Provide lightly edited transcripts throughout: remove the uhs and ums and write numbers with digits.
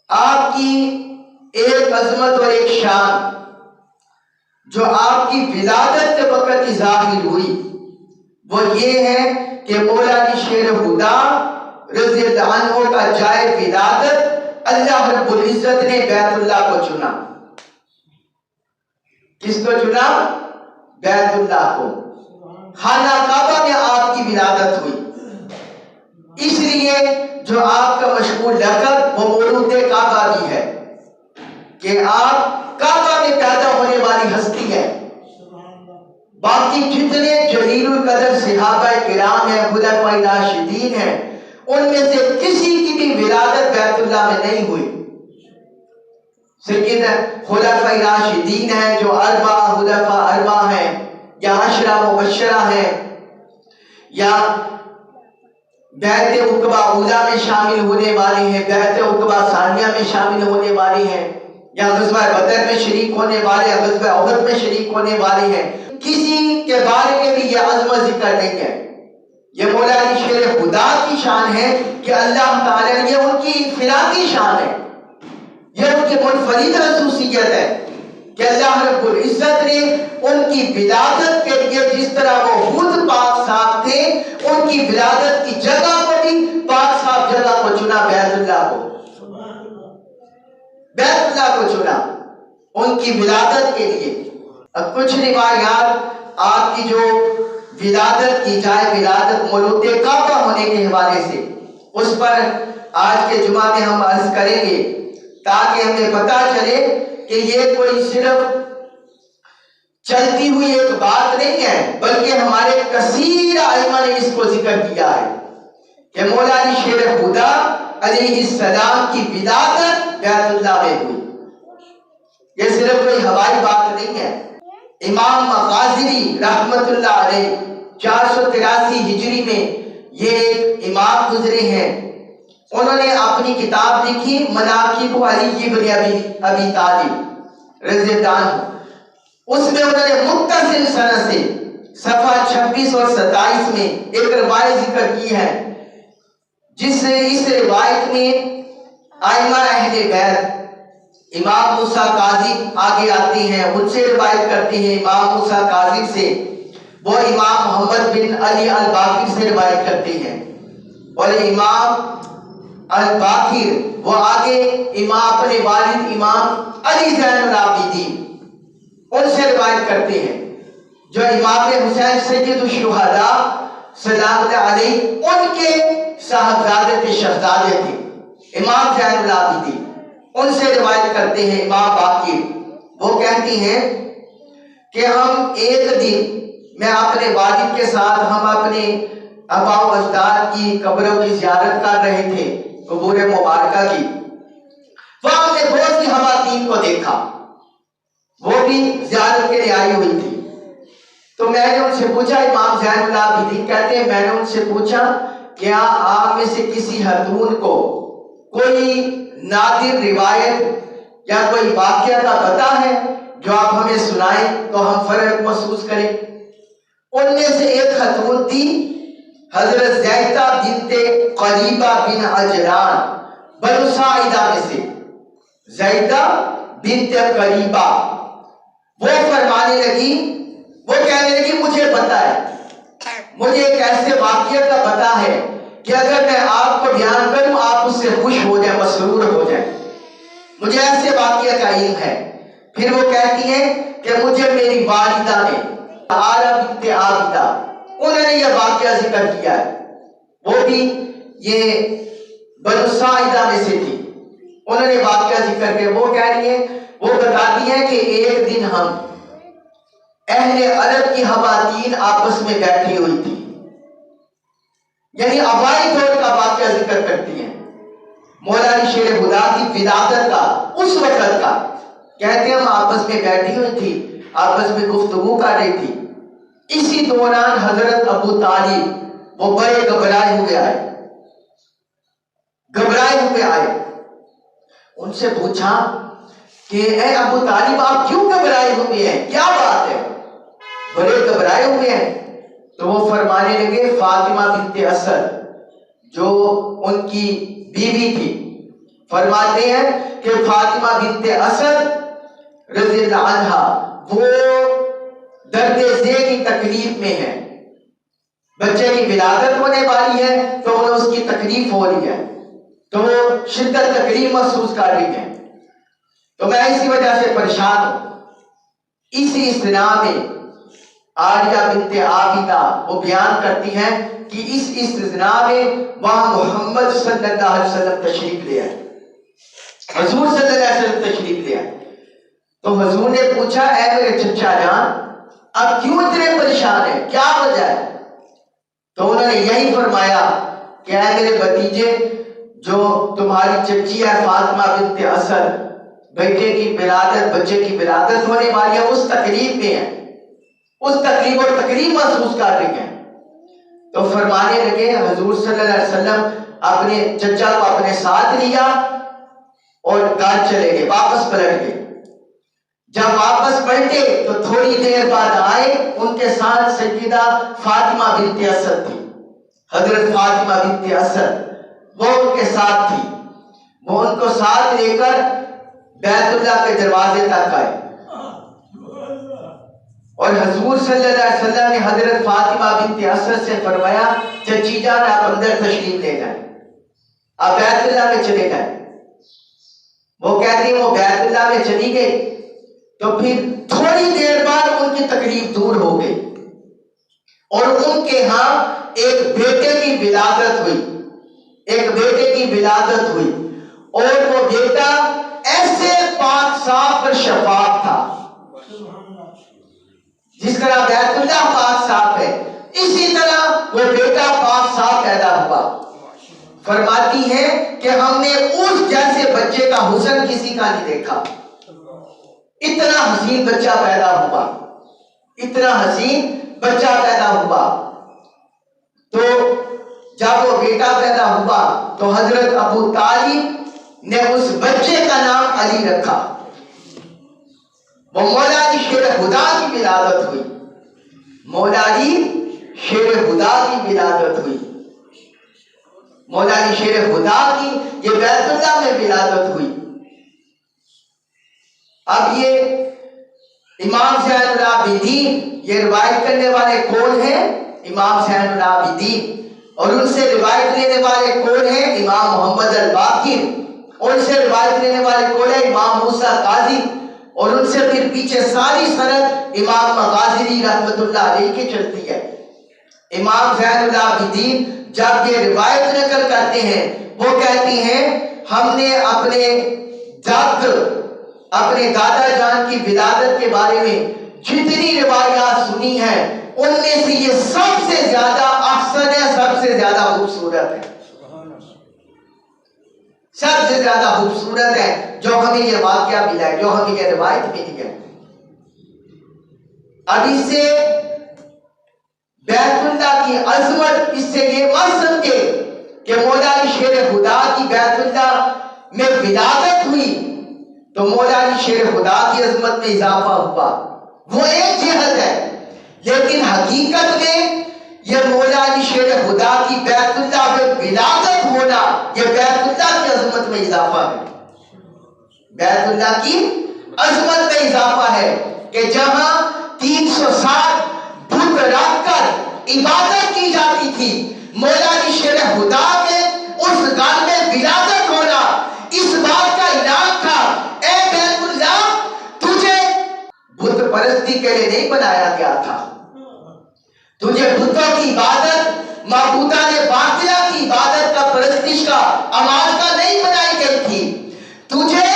آپ کی ایک عظمت اور ایک شان جو آپ کی ولادت کے وقت ظاہر ہوئی وہ یہ ہے کہ مولا علی شیر خدا رضی اللہ عنہ کا جائے ولادت اللہ رب العزت نے بیت اللہ کو چنا۔ کس کو چنا؟ بیت اللہ کو۔ خانہ کعبہ میں آپ کی ولادت ہوئی، اس لیے جو آپ کا مشہور لقب وہ مولود کعبہ بھی ہے کہ آپ کعبہ میں پیدا ہونے والی ہستی ہے۔ باقی جتنے جلیل القدر صحابہ کرام ہیں، خلفائے راشدین ہیں، ان میں سے کسی کی بھی ولادت بیت اللہ میں نہیں ہوئی۔ سید خلفائے راشدین ہیں جو خلفاء ہیں، یا عشرہ مبشرہ ہیں، یا بیعت عقبہ اولیٰ میں شامل ہونے والے ہیں، بیعت عقبہ ثانیہ میں شامل ہونے والے ہیں، یا غزوہ بدر میں شریک ہونے والے، یا غزوہ احد میں شریک ہونے والے ہیں، کسی کے بارے میں بھی یہ عظمت ذکر نہیں ہے۔ یہ مولا علی شیر خدا کی شان ہے کہ اللہ تعالیٰ نے، یہ ان کی انفرادی شان ہے، یہ ان کی منفرد خصوصیت ہے کہ اللہ رب العزت نے ان کی ولادت کے لیے جس طرح وہ خود پاک صاحب تھے، ان کی ولادت کی جگہ کو بھی پاک صاحب جگہ کو چنا، بیت اللہ کو، بیت اللہ کو چنا ان کی ولادت کے لیے۔ اب کچھ روایات آپ کی جو ولادت کی جائے ولادت مولود کعبہ ہونے کے حوالے سے، اس پر آج کے جمعہ میں ہم عرض کریں گے تاکہ ہمیں پتہ چلے کہ یہ کوئی صرف چلتی ہوئی ایک بات نہیں ہے، بلکہ ہمارے کثیر ائمہ نے اس کو ذکر کیا ہے کہ مولا علی شیر خدا علیہ السلام کی ولادت بیت اللہ میں ہوئی۔ یہ صرف کوئی ہوائی بات نہیں ہے۔ امام مغازی رحمت اللہ علیہ 483 ہجری میں یہ ایک امام گزرے ہیں، انہوں نے اپنی کتاب لکھی مناقب علی بن ابی طالب رضی اللہ عنہ، اس میں انہوں نے متصل سند سے صفحہ 26 اور 27 میں ایک روایت ذکر کی ہے، اس روایت میں ائمہ اہل بیت امام موسیٰ کاظم آگے آتے ہیں، ان سے روایت کرتے ہیں امام موسیٰ کاظم سے، وہ امام محمد بن علی الباقر سے روایت کرتے ہیں، اور امام الباقر وہ آگے اپنے والد امام علی زین العابدین ان سے روایت کرتے ہیں، جو امام حسین سید الشہداء سلام اللہ علیہ ان کے صاحبزادے تھے، شہزادے تھے، امام زین العابدین ان سے روایت کرتے ہیں امام باقر، وہ کہتی ہیں کہ ہم ایک دن میں اپنے والد کے ساتھ ہم اپنے آباء و اجداد کی قبروں کی زیارت کر رہے تھے، قبور مبارکہ کی، وہاں ہم نے بہت سی خواتین کو دیکھا، وہ بھی زیارت کے لیے آئی ہوئی تھی، تو میں نے ان سے پوچھا، امام زین العابدین کہتے ہیں میں نے ان سے پوچھا کیا آپ میں سے کسی خاتون کو کوئی نادر روایت یا کوئی واقعہ کا پتہ ہے جو آپ ہمیں سنائیں تو ہم فرق محسوس کریں؟ ان میں سے ایک خاتون تھی حضرت زیدہ بنت قریبہ بن عجلان، بنو ساعدہ میں سے زیدہ بنت قریبہ، وہ فرمانے لگی، وہ کہنے لگی مجھے پتہ ہے، مجھے ایک ایسے واقعہ کا پتہ ہے کہ اگر میں آپ کو بیان کروں آپ اس سے خوش ہو جائیں، مسرور ہو جائیں، مجھے ایسے واقعہ کا علم ہے۔ پھر وہ کہتی ہیں کہ مجھے میری والدہ نے عارہ بنت عابدہ انہوں نے یہ واقعہ ذکر کیا ہے، وہ بھی یہ بنو ساعدہ میں سے تھی، انہوں نے واقعہ ذکر کیا، وہ کہہ رہی ہیں، وہ بتاتی ہیں کہ ایک دن ہم اہل عرب کی خواتین آپس میں بیٹھی ہوئی تھی، یعنی ابائی دور کا واقعہ ذکر کرتی ہیں، مولا علی شیر خدا کی ولادت کا اس وقت کا، کہتے ہیں ہم آپس میں بیٹھی ہوئی تھی، آپس میں گفتگو کر رہی تھی، اسی دوران حضرت ابو طالب وہ بڑے گھبرائے ہوئے آئے، ان سے پوچھا کہ اے ابو طالب آپ کیوں گھبرائے ہوئے ہیں، کیا بات ہے، بڑے گھبرائے ہوئے ہیں؟ تو وہ فرمانے لگے فاطمہ بنت اسد جو ان کی بیوی تھی، فرماتے ہیں کہ فاطمہ بنت اسد رضی اللہ عنہا وہ درد ذیل کی تکلیف میں ہے، بچے کی ولادت ہونے والی ہے تو انہیں اس کی تکلیف ہو رہی ہے، تو وہ شدت تکلیف محسوس کر رہی ہے، تو میں اسی وجہ سے پریشان ہوں۔ اسی استثناء میں عالیہ بنت عابدہ وہ بیان کرتی ہیں کہ اس استثناء میں وہاں محمد صلی اللہ علیہ وسلم تشریف لے آئے، حضور صلی اللہ علیہ وسلم تشریف لے آئے، تو حضور نے پوچھا اے میرے چچا جان اب کیوں اتنے پریشان ہیں، کیا وجہ ہے؟ تو انہوں نے یہی فرمایا کہ اے میرے بھتیجے، جو تمہاری چچی ہے فاطمہ بنت اسد، بیٹے کی ولادت، بچے کی ولادت ہونے والی ہے، اس تکلیف میں ہے، اس تکلیف اور تکلیف محسوس کر رہی ہیں۔ تو فرمانے لگے حضور صلی اللہ علیہ وسلم اپنے چچا کو اپنے ساتھ لیا اور گھر چلے گئے، واپس پلٹ گئے۔ جب واپس پلٹے تو تھوڑی دیر بعد آئے، ان کے ساتھ سیدہ فاطمہ بنت اسد تھی، حضرت فاطمہ بنت اسد وہ ان کے ساتھ تھی، وہ ان کو ساتھ لے کر بیت اللہ کے دروازے تک آئے، اور حضور صلی اللہ علیہ وسلم نے حضرت فاطمہ بنت اسد سے فرمایا چچی جان آپ اندر تشریف لے جائیں، آپ بیت اللہ میں چلے جائیں۔ وہ کہتی ہیں وہ بیت اللہ میں چلی گئی، تو پھر تھوڑی دیر بعد ان کی تکلیف دور ہو گئی اور ان کے ہاں ایک بیٹے کی ولادت ہوئی، ایک بیٹے کی ولادت ہوئی، اور وہ بیٹا ایسے پاک صاف اور شفاف تھا، جس طرح بیت اللہ پاک صاف ہے اسی طرح وہ بیٹا پاک صاف پیدا ہوا۔ فرماتی ہے کہ ہم نے اس جیسے بچے کا حسن کسی کا نہیں دیکھا، اتنا حسین بچہ پیدا ہوا، اتنا حسین بچہ پیدا ہوا۔ تو جب وہ بیٹا پیدا ہوا تو حضرت ابو طالب نے اس بچے کا نام علی رکھا۔ وہ مولا علی شیر خدا کی ولادت ہوئی، مولا علی شیر خدا کی ولادت ہوئی، مولا علی شیر خدا کی یہ بیت اللہ میں ولادت ہوئی۔ اب یہ امام زین العابدین یہ روایت کرنے والے کون ہیں؟ امام زین العابدین، اور ان سے روایت لینے والے کون ہیں؟ امام محمد الباقر، اور ان سے روایت لینے والے کون ہیں؟ امام موسیٰ قاضی، اور ان سے پھر پیچھے ساری سند امام مغازری رحمت اللہ علیہ کی چلتی ہے۔ امام زین العابدین جب یہ روایت نقل کرتے ہیں وہ کہتی ہیں ہم نے اپنے دادا جان کی ولادت کے بارے میں جتنی روایات سنی ہیں ان میں سے یہ سب سے زیادہ احسن ہے، سب سے زیادہ خوبصورت ہے، سب سے زیادہ خوبصورت ہے جو ہمیں یہ واقعہ ملا ہے، جو ہمیں یہ روایت ملی ہے۔ اب اس سے بیت اللہ کی عظمت، اس سے یہ مت سمجھے کہ مولا علی شیر خدا کی بیت اللہ میں ولادت ہوئی تو مولا علی شیر خدا کی عظمت میں اضافہ ہوا، وہ ایک جہت ہے، لیکن حقیقت میں یہ مولا علی شیر خدا کی بیت اللہ میں ولادت ہونا یہ بیت اللہ کی عظمت میں اضافہ ہے، بیت اللہ کی عظمت میں اضافہ ہے کہ جہاں 360 بت رکھ کر عبادت کی جاتی تھی، مولا علی شیر خدا کے اس گھر میں ولادت ہونا اس بات کا اعلان تھا اے بیت اللہ تجھے بت پرستی کے لیے نہیں بنایا گیا تھا، تجھے بتوں کی عبادت، معبودان باطلہ کی عبادت کا، پرستش کا، آواز کا نہیں بنائی گئی تھی، تجھے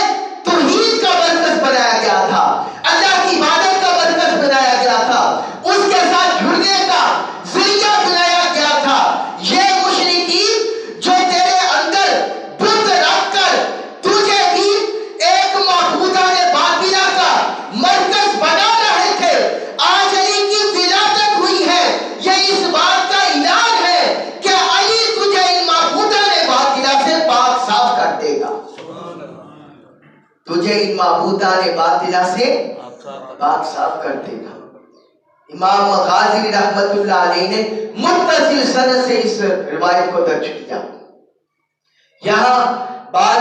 توحید کا مرکز بنایا گیا تھا، اللہ کی عبادت کا مرکز بنایا گیا تھا، اس کے ساتھ جڑنے کا ذریعہ بنایا گیا تھا۔ یہ مشرکین جو تیرے اندر بت رکھ کر تجھے بھی ایک معبودان باطلہ کا مرکز بنا رہے تھے، آج علی کی ولادت ہوئی ہے، یہ اس بات کا اعلان ہے کہ علی تجھے ان معبودان باطلہ سے پاک صاف کر دے گا، تجھے ان معبودان باطلہ سے پاک صاف کر دے گا۔ امام مغازی رحمت اللہ علیہ نے متصل سند سے اس روایت کو درج کیا۔ یہاں بعض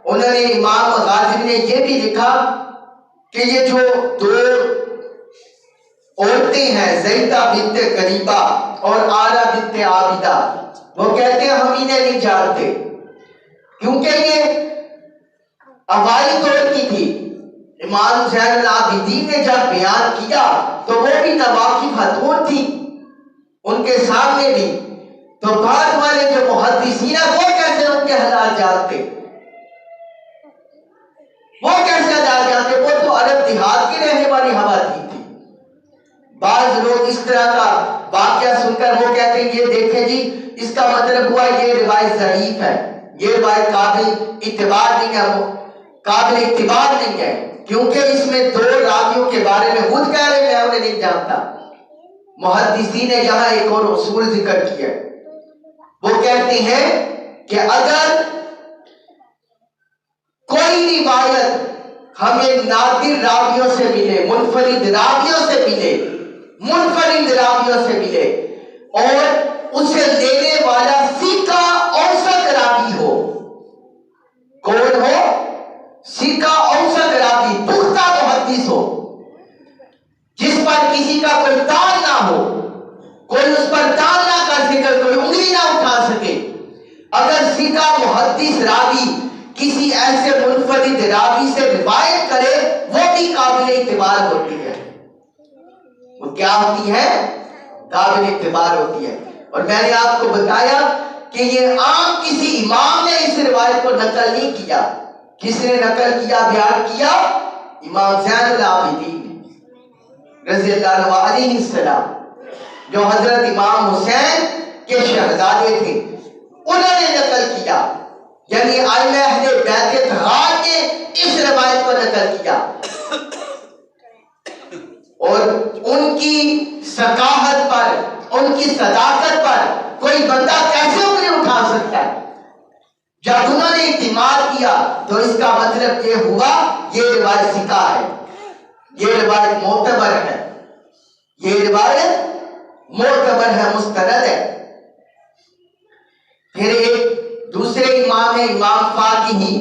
انہوں نے امام غازی نے یہ بھی لکھا کہ یہ جو دو عورتیں ہیں زیدہ بنت قریبہ اور آرہ بنت عابدہ، وہ کہتے ہیں ہم انہیں نہیں جانتے، کیونکہ یہ اوائل دور کی تھی۔ امام زین العابدین نے جب بیان کیا تو وہ بھی نواقف حتون تھی ان کے سامنے بھی، تو بعد والے جو محدثین ہیں وہ کیسے ان کے حالات جانتے، وہ کیسے حالات جانتے؟ وہ تو عرب دیہات کی رہنے والی خواتین تھی۔ بعض لوگ اس طرح کا واقعہ سن کر وہ کہتے ہیں یہ دیکھیں جی اس کا مطلب ہوا یہ روایت ضعیف ہے، یہ روایت قابل اعتبار نہیں ہے، قابل اعتبار نہیں ہے، کیونکہ اس میں دو راویوں کے بارے میں خود کہہ رہے میں انہیں نہیں جانتا۔ محدثین نے یہاں ایک اور اصول ذکر کیا، وہ کہتے ہیں کہ اگر کوئی روایت ہمیں نادر راویوں سے ملے، منفرد راویوں سے ملے، منفرد راویوں سے ملے اور اسے لینے والا ثقہ اوسط راوی ہو، کون ہو؟ ثقہ اوسط راوی، پختہ محدث ہو، جس پر کسی کا کوئی تان نہ ہو، کوئی اس پر تان نہ کر سکے، کوئی انگلی نہ اٹھا سکے۔ اگر ثقہ محدث راوی کسی ایسے منفرد راوی سے روایت کرے وہ بھی قابل اعتبار ہوتی ہے، وہ کیا ہوتی ہے؟ قابل اعتبار ہوتی ہے۔ اور میں نے آپ کو بتایا کہ یہ عام کسی امام نے اس روایت کو نقل نہیں کیا، کس نے نقل کیا، بیان کیا؟ امام زین العابدین رضی اللہ علیہ السلام، جو حضرت امام حسین کے شہزادے تھے، انہوں نے نقل کیا، یعنی ائمہ اہل بیت اطہار نے اس روایت کو نقل کیا، اور ان کی ثقافت پر، ان کی صداقت پر کوئی بندہ کیسے انہیں اٹھا سکتا ہے؟ جب انہوں نے اعتماد کیا تو اس کا مطلب یہ ہوا یہ روایت ثقہ ہے، یہ روایت معتبر ہے، یہ روایت معتبر ہے، مستند ہے۔ پھر ایک دوسرے امام ہیں امام فاقہی،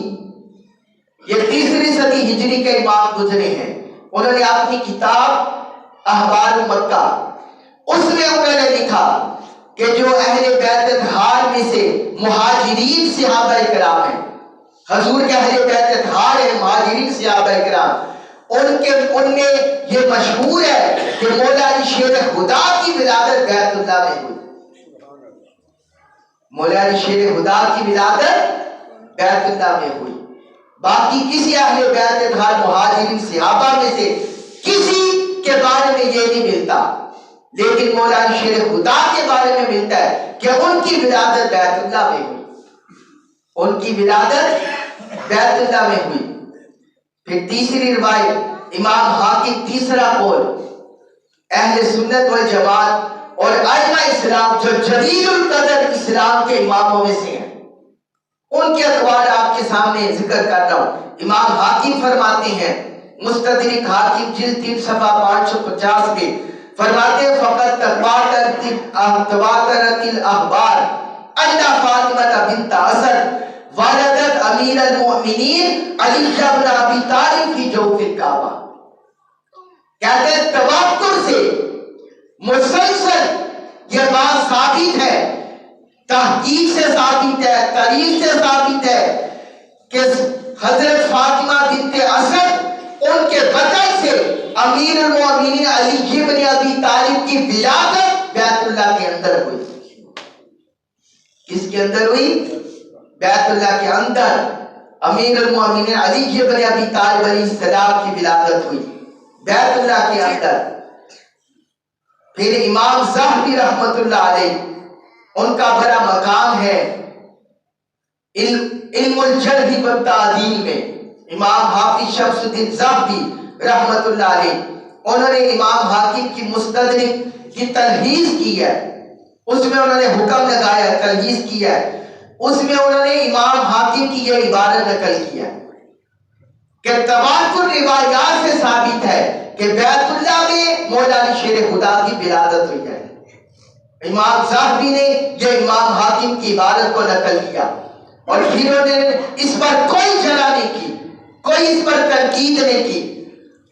یہ 3ری صدی ہجری کے امام گزرے ہیں، انہوں نے اپنی کتاب احبار مکہ اس میں انہوں نے لکھا کہ جو اہل بیت اطہار میں سے مہاجرین صحابہ کرام ہیں، حضور کے اہل بیت اطہار ہیں مہاجرین صحابہ کرام، ان میں یہ مشہور ہے کہ مولا علی شیر خدا کی ولادت بیت اللہ میں ہوئی، مولا علی شیر خدا کی ولادت بیت اللہ میں ہوئی۔ باقی کسی اہل بیت اطہار مہاجرین صحابہ میں سے کسی کے بارے میں یہ نہیں ملتا، لیکن مولا علی شیر خدا کے بارے میں ملتا ہے کہ ان کی ولادت بیت اللہ میں ہوئی، ان کی ولادت بیت اللہ میں ہوئی۔ پھر تیسری روایت امام حاکم، تیسرا قول اہل سنت والجماعت اور ائمہ اسلام جو جلیل القدر اسلام کے اماموں میں سے ہیں، ان کے اقوال آپ کے سامنے ذکر کر رہا ہوں۔ امام حاکم فرماتے ہیں، مستدرک حاکم جلد 3 صفحہ 550 میں فرماتے ہیں فقط تواترت الاخبار ان فاطمہ بنت اسد ولدت امیر المؤمنین علی بن ابی طالب کی جوف الکعبہ۔ کہتے ہیں تواتر سے مسلسل یہ بات ثابت ہے، تحقیق سے ثابت ہے، تاریخ سے ثابت ہے کہ حضرت فاطمہ بنت اسد ان کے بطن سے امیر المؤمنین علی بن ابی طالب کی ولادت بیت اللہ کے اندر ہوئی۔ کس کے اندر ہوئی؟ بیت اللہ کے اندر امیر المؤمنین علی بن ابی طالب علیہ السلام کی ولادت ہوئی بیت اللہ کے اندر۔ پھر امام ذہبی رحمت اللہ علیہ، ان کا بڑا مقام ہے علم الجرح والتعدیل میں، امام حافظ شمس الدین ذہبی رحمت اللہ علیہ، انہوں نے امام حاکم کی مستدرک کی تلخیص کی ہے، اس میں انہوں نے حکم لگایا، تلخیص کی ہے، اس میں انہوں نے امام حاکم کی یہ عبارت نقل کیا کہ تواتر روایات سے ثابت ہے کہ بیت اللہ میں مولا علی شیر خدا کی ولادت ہوئی ہے۔ امام ذہبی نے یہ امام حاکم کی عبارت کو نقل کیا اور پھر انہوں نے اس پر کوئی جرح کئی اس پر تنقید نے کی،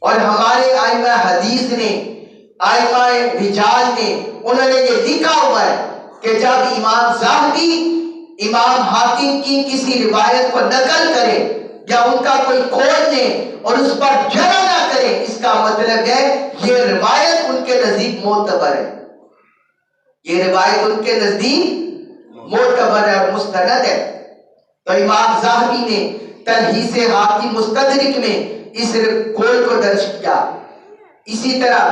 اور ہمارے آئمہ حدیث نے، آئمہ رجال نے، انہوں نے یہ لکھا ہوا ہے کہ جب امام ذہبی امام حاکم کی کسی روایت کو نقل کرے یا ان کا کوئی قول لے اور اس پر جرح نہ کرے، اس کا مطلب ہے یہ روایت ان کے نزدیک معتبر ہے، یہ روایت ان کے نزدیک معتبر ہے اور مستند ہے۔ تو امام ذہبی نے تلخیص حاکم مستدرک میں اس قول کو درج کیا۔ اسی طرح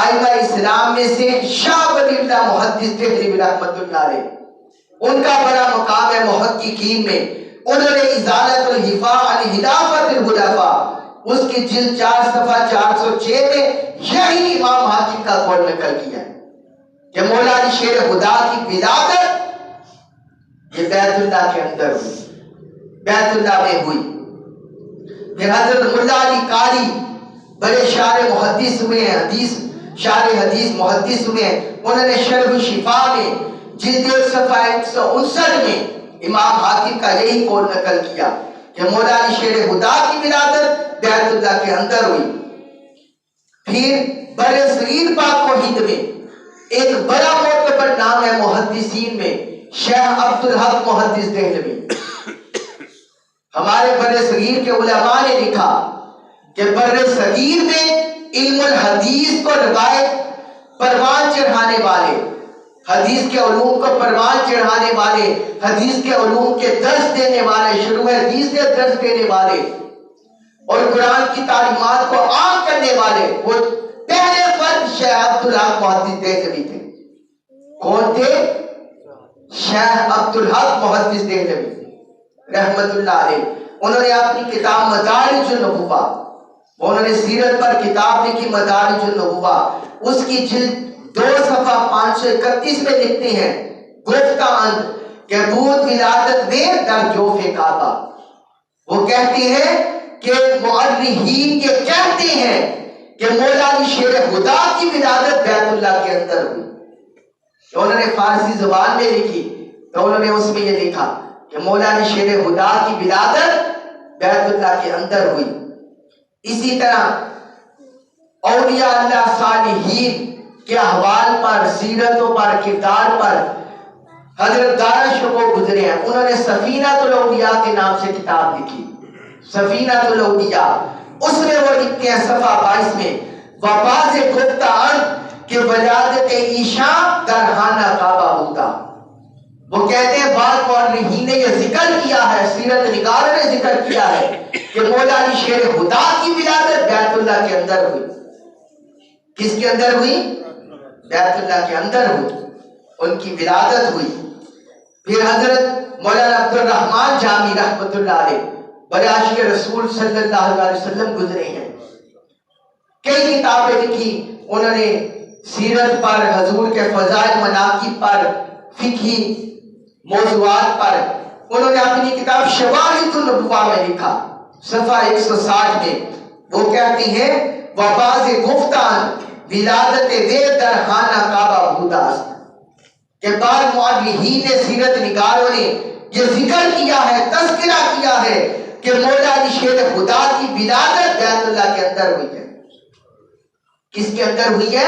آئمہ اسلام میں سے شاہ ولی اللہ محدث دہلوی رحمۃ اللہ علیہ، ان کا بڑا مقام ہے محققین میں، انہوں نے ازالۃ الحفاء عن خلافۃ الخلفاء اس کی جلد 4 صفحہ 406 میں یہی امام حاکم کا قول نقل کیا ہے کہ مولا علی شیر خدا کی ولادت یہ بیت اللہ کے اندر ہوئی، بیت اللہ میں ہوئی۔ پھر حضرت مولا علی قاری بڑے شارح محدث ہوئے ہیں، شارح حدیث محدث ہوئے ہیں، انہوں نے شرح الشفا میں جلد 1 صفحہ 159 میں امام حاکم کا یہی قول نقل کیا کہ مولا علی شیر خدا کی ولادت بیت اللہ کے اندر ہوئی۔ پھر بر صغیر پاک و ہند میں ایک بڑا معتبر نام ہے محدثین میں، شیخ عبدالحق محدث دہلوی۔ ہمارے بر صغیر کے علماء نے لکھا کہ بر صغیر میں علم الحدیث کو روایت پروان چڑھانے والے، حدیث کے علوم کو پروان چڑھانے والے، حدیث کے علوم کے درس دینے والے، شروع حدیث کے درس دینے والے اور قرآن کی تعلیمات کو عام کرنے والے، وہ پہلے فرد شیخ عبدالحق محدث دہلوی تھے۔ کون تھے؟ شیخ عبدالحق محدث دہلوی رحمت اللہ علیہ۔ انہوں نے اپنی کتاب مدارج النبوہ، انہوں نے سیرت پر کتاب لکھی مدارج النبوہ، اس کی جلد 2 صفحہ 531 میں لکھتے ہیں گفتہ اند کہ بود ولادت میں در جوف کعبہ، وہ کہتے ہیں کہ مؤرخین یہ کہتے ہیں کہ مولا علی شیر خدا کی ولادت بیت اللہ کے اندر ہوئی۔ تو انہوں نے فارسی زبان میں لکھی، تو انہوں نے اس میں یہ لکھا کہ مولا علی شیر خدا کی ولادت بیت اللہ کے اندر ہوئی۔ اسی طرح اولیاء اللہ صالحین کے احوال پر، سیرتوں پر، کردار پر حضرت دارا شکو گزرے ہیں، انہوں نے سفینۃ الاولیاء کے نام سے کتاب لکھی، سفینۃ الاولیاء۔ اس میں وہ لکھتے ہیں صفحہ 22 میں وباز گفتہ ان کہ ولادت عیشا در خانہ کعبہ ہوتا۔ وہ کہتے ہیں بعض مورخین نے یہ ذکر کیا ہے، سیرت نگاروں نے ذکر کیا ہے کہ مولا علی شیر خدا کی ولادت بیت اللہ کے اندر ہوئی۔ کس کے اندر ہوئی؟ بیت اللہ کے اندر ہوئی، ان کی ولادت ہوئی۔ پھر حضرت مولانا عبد الرحمن جامی رحمت اللہ علیہ بڑے عاشق رسول صلی اللہ علیہ وسلم گزرے ہیں، کئی کتابیں لکھی انہوں نے سیرت پر، حضور کے فضائل مناقب پر، فقہی موضوعات پر۔ انہوں نے اپنی کتاب شواہد النبوہ میں لکھا صفحہ 160 میں، وہ کہتی ہیں وباز گفتان ولادت وے در خانہ کعبہ بوداست، کہ بعض مؤرخین نے، سیرت نگاروں نے یہ ذکر کیا ہے، تذکرہ کیا ہے کہ مولا علی شیر خدا کی ولادت بیت اللہ کے اندر ہوئی ہے۔ کس کے اندر ہوئی ہے؟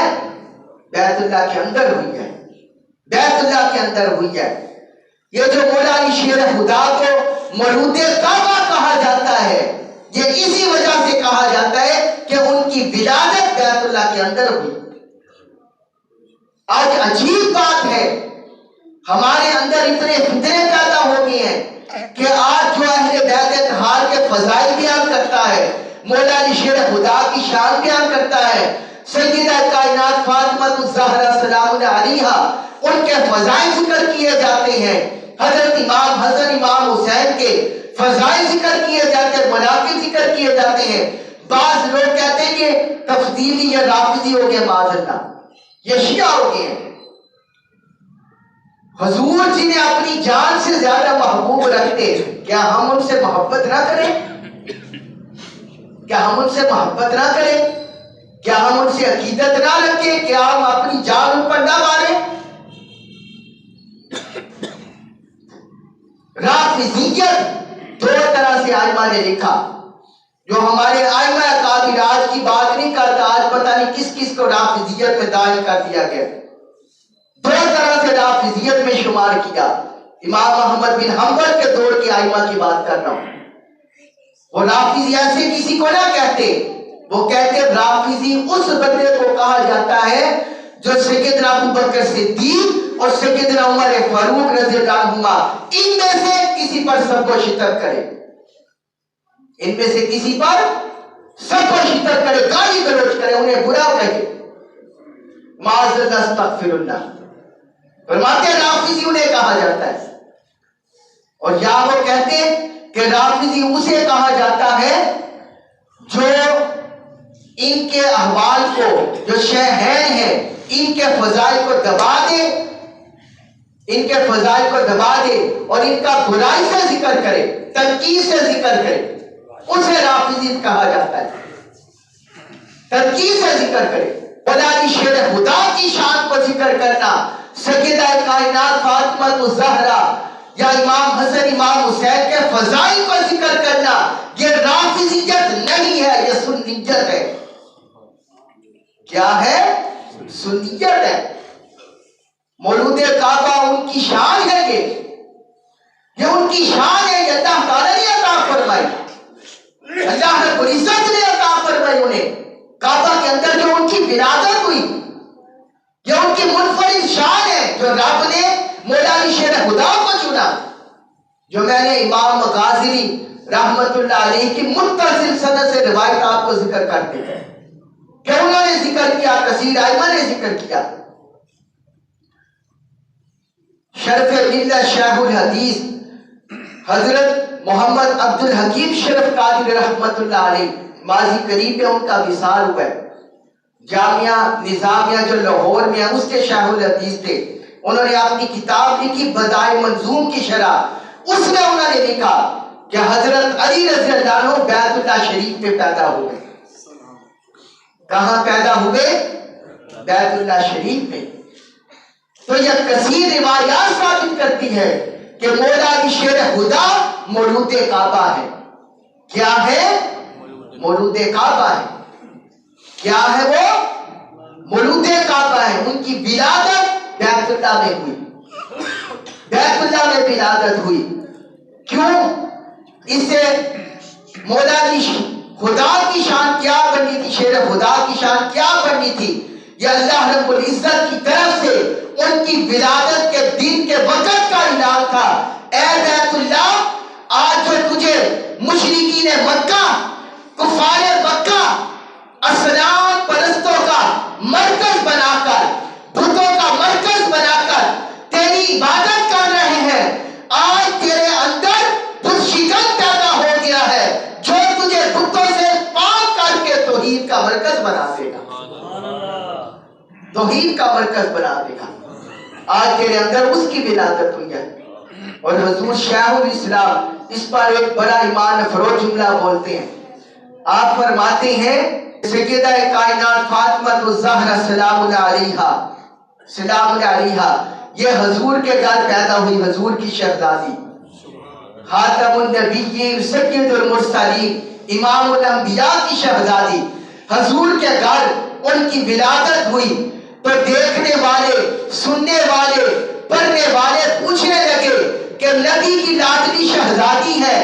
بیت اللہ کے اندر ہوئی ہے، بیت اللہ کے اندر ہوئی ہے۔ یہ جو مولا علی شیر خدا کو مولود کعبہ کہا جاتا ہے، یہ اسی وجہ سے کہا جاتا ہے کہ ان کی ولادت بیت اللہ کے اندر ہوئی۔ آج عجیب بات ہے، ہمارے اندر اتنے فتنے پیدا ہو گئے ہیں کہ آج جو اہل بیت اطہار کے فضائل بیان کرتا ہے، مولا علی شیر خدا کی شان بیان کرتا ہے، سیدہ کائنات فاطمہ الزہرا سلام علیہا ان کے فضائل ذکر کیے جاتے ہیں، حضرت امام حسن امام حسین کے فضائل ذکر کیے جاتے ہیں، مناقب ذکر کیے جاتے ہیں۔ بعض لوگ کہتے ہیں کہ تفضیلی یا رافضی ہو گئے، معاذ اللہ، یہ شیعہ ہو گئے ہیں۔ حضور جنہیں اپنی جان سے زیادہ محبوب رکھتے، کیا ہم ان سے محبت نہ کریں؟ کیا ہم ان سے محبت نہ کریں؟ کیا ہم ان سے عقیدت نہ رکھیں؟ کیا ہم اپنی جان ان پر نہ ماریں؟ رافضیت دو طرح سے آئمہ نے لکھا، جو ہمارے ائمہ اکابر آج کی بات نہیں کرتا، آج پتہ نہیں کس کس کو رافضیت میں داخل کر دیا گیا، دو طرح سے رافضیت میں شمار کیا۔ امام محمد بن حنبل کے دور کی ائمہ کی بات کر رہا ہوں، وہ رافضی ایسے کسی کو نہ کہتے، وہ کہتے رافضی اس بندے کو کہا جاتا ہے جو سیدنا ابوبکر صدیق اور سیدنا عمر فاروق رضی اللہ عنہما ان میں سے کسی پر سب و شتم کرے، ان میں سے کسی پر سب و شتم کرے، گالی گلوچ کرے، انہیں برا کہے، معاذ اللہ استغفر اللہ، فرماتے ہیں رافضی انہیں کہا جاتا ہے۔ اور یا وہ کہتے کہ رافضی اسے کہا جاتا ہے جو ان کے احوال کو، جو شیخین ہیں، ان کے فضائل کو دبا دے، ان کے فضائل کو دبا دے اور ان کا برائی سے ذکر کرے، تنقید سے ذکر کرے، اسے رافضی کہا جاتا ہے، تنقید سے ذکر کرے۔ مولا علی شیر خدا کی شان کو ذکر کرنا، سیدہ کائنات فاطمہ الزہرا یا امام حسن امام حسین کے فضائل کو ذکر کرنا، یہ رافضیت نہیں ہے، یہ سنیت ہے۔ کیا ہے؟ سنیت ہے۔ مولود کعبہ ان کی شان ہے، یہ ان کی شان ہے، یہ اللہ تعالیٰ نے عطا فرمائی، اللہ رب العزت نے عطا فرمائی انہیں۔ کعبہ کے اندر جو ان کی ولادت ہوئی، یہ ان کی منفرد شان ہے، جو رب نے مولا علی شیر خدا کو چنا، جو میں نے امام مغازری رحمت اللہ علیہ کی متصل سند سے روایت آپ کو ذکر کرتے ہیں کہ انہوں نے ذکر کیا، کثیر ائمہ نے ذکر کیا۔ شرف ملت شیخ الحدیث حضرت محمد عبد الحکیم شرف قادری رحمت اللہ علیہ، ماضی قریب میں ان کا وصال ہوا ہے۔ جامعہ نظامیہ جو لاہور میں ہے اس کے شیخ الحدیث تھے، انہوں نے اپنی کتاب لکھی بدائع منظوم کی شرح، اس میں انہوں نے لکھا کہ حضرت علی رضی اللہ عنہ بیت اللہ شریف میں پیدا ہوئے۔ کہاں پیدا ہوئے؟ بیت اللہ شریف میں۔ تو یہ کثیر روایات ثابت کرتی ہے کہ مولا علی شیر خدا مولود کعبہ ہے۔ کیا ہے؟ مولود کعبہ ہے۔ کیا ہے وہ؟ مولود کعبہ ہے۔ ان کی ولادت بیت اللہ میں ہوئی، بیت اللہ میں ولادت ہوئی۔ کیوں؟ اس سے مولا علی خدا کی شان کیا بنی تھی، شیر خدا کی شان کیا بنی تھی؟ یہ اللہ رب العزت کی طرف سے ان کی ولادت کے دن کے وقت کا اعلان تھا، اے بیت اللہ، آج جو تجھے مشرکین مکہ، کفار مکہ، اصنام پرستوں کا مرکز بنا کر، بتوں کا مرکز بنا کر تیری عبادت کر رہے ہیں، آج تیرے اندر بت شکن پیدا ہو گیا ہے جو تجھے بتوں سے پاک کر کے توحید کا مرکز بنا دے گا، توحید کا مرکز بنا دے گا۔ آج تیرے اندر اس کی ولادت ہوئی ہے۔ اور حضور شیخ الاسلام اس پر ایک بڑا ایمان افروز جملہ بولتے ہیں، آپ فرماتے ہیں سیدہ کائنات فاطمہ الزہرا سلام اللہ علیہا، سلام اللہ علیہا، یہ حضور کے گھر پیدا ہوئی، حضور کی شہزادی، خاتم النبیین سید المرسلین، امام الانبیاء کی شہزادی، حضور کے گھر ان کی ولادت ہوئی تو دیکھنے والے، سننے والے، پڑھنے والے پوچھنے لگے کہ نبی کی لاڈلی شہزادی ہے،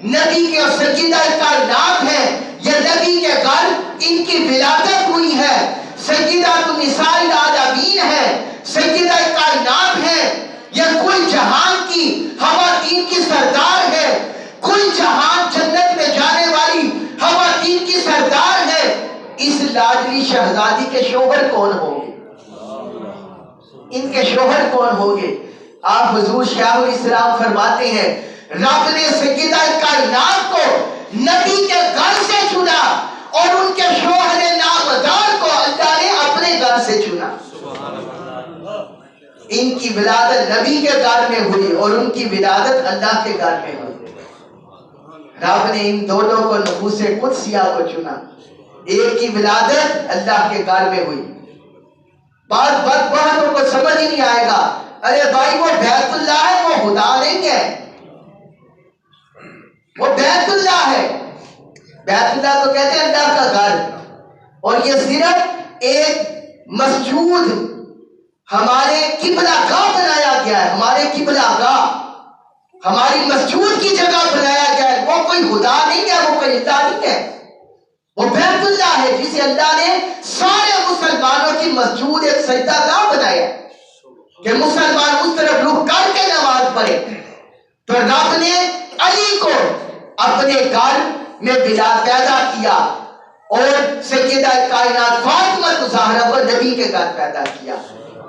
نبی کے سیدہ کائنات ہے، یہ نبی کے گھر ان کی ولادت ہوئی ہے، سیدہ نساء العالمین ہے، سیدہ کائنات ہے، یہ کل جہان کی خواتین کی سردار ہے، کل جہان جنت میں جانے والی خواتین کی سردار ہے، اس لاڈلی شہزادی کے شوہر کون ہوں گے؟ ان کے شوہر کون ہوں گے؟ آپ حضور شیخ الاسلام فرماتے ہیں رب نے سیدہ کائنات کو نبی کے گھر سے چنا اور ان کے شوہر نامدار کو اللہ نے اپنے گھر سے چنا۔ ان کی ولادت نبی کے گھر میں ہوئی اور ان کی ولادت اللہ کے گھر میں ہوئی۔ رب نے ان دونوں کو نفوس قدسیہ کو چنا، ایک کی ولادت اللہ کے گھر میں ہوئی۔ بعض بدبختوں کو سمجھ ہی نہیں آئے گا، ارے بھائی وہ بیت اللہ ہے، وہ خدا نہیں ہے، وہ بیت اللہ ہے، بیت اللہ کو کہتے ہیں اللہ کا گھر، اور یہ صرف ایک مسجود ہمارے قبلہ گاہ بنایا گیا ہے، ہمارے قبلہ گاہ، ہماری مسجود کی جگہ بنایا گیا ہے۔ وہ کوئی خدا نہیں ہے، وہ کوئی اللہ نہیں ہے، وہ بیت اللہ ہے جسے اللہ نے سارے مسلمانوں کی مسجود ایک سجدہ گاہ بنایا کہ مسلمان اس طرف رخ کر کے نماز پڑھے۔ تو رب نے علی کو اپنے گھر میں بلال پیدا کیا اور سیدہ کائنات فاطمہ الزہرا کو نبی کے گھر پیدا کیا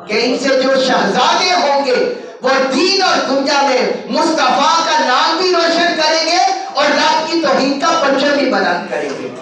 کہ ان سے جو شہزادے ہوں گے وہ دین اور دنیا میں مصطفیٰ کا نام بھی روشن کریں گے اور رب کی توحید کا پرچم بھی بلند کریں گے۔